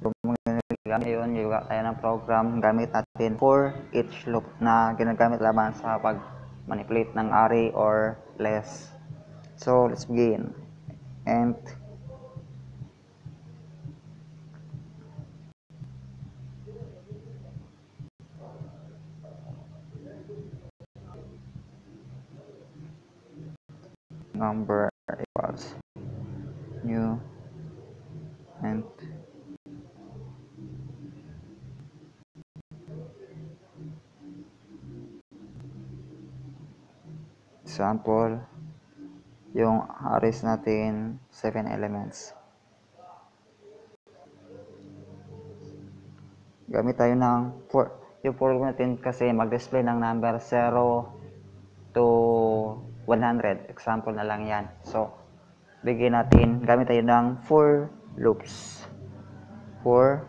Ngayon, gawa tayo ng program gamit natin for each loop na ginagamit lamang sa pag-manipulate ng array or less. So, let's begin. And number equals new and example, yung arrays natin 7 elements. Gamit tayo ng yung for natin kasi mag-display ng number 0 to 100. Example na lang yan. So, bigyan natin, gamit tayo ng for loops. For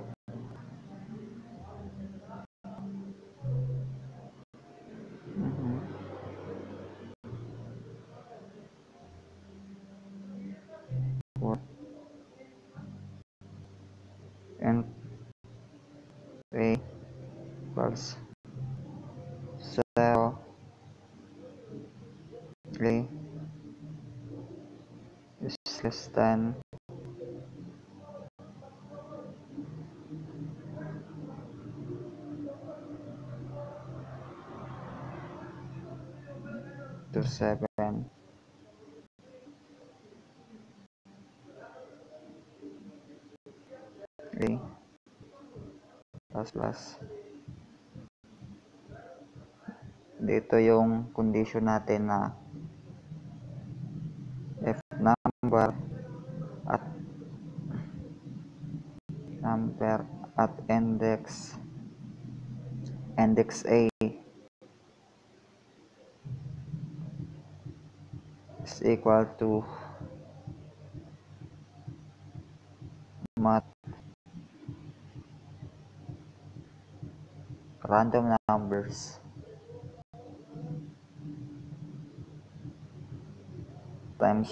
and a equals 0 a is less than to 7 a plus dito yung condition natin na if number at index A is equal to random numbers times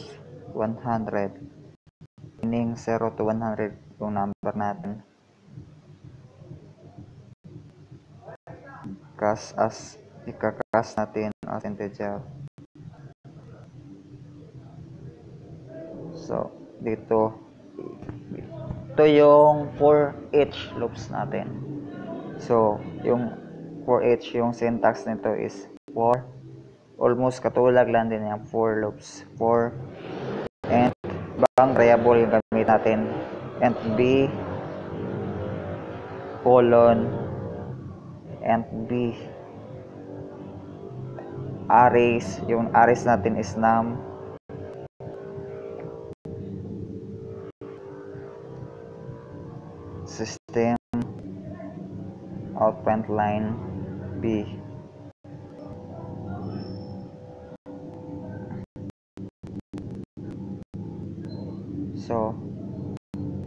100, meaning 0 to 100 yung number natin. Ika-cast natin as integer. So, dito, ito yung for each loops natin. So, yung for each, yung syntax nito is for, almost katulad lang din yung for loops. For and bang variable yung gamit natin. And b colon and b arrays, yung arrays natin is num system outprint line b. So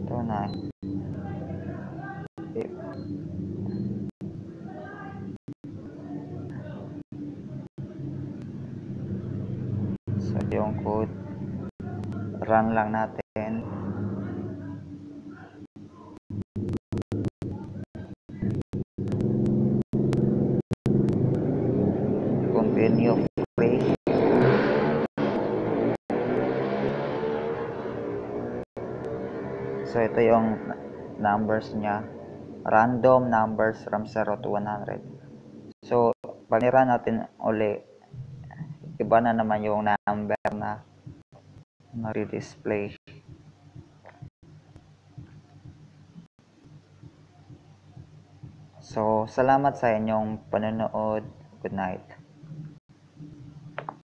ito na so yung code run lang natin. Continue free. So ito yung numbers niya, random numbers from 0 to 100. So pag nirun natin uli, iba na naman yung number na na-display. So salamat sa inyong panonood. Good night.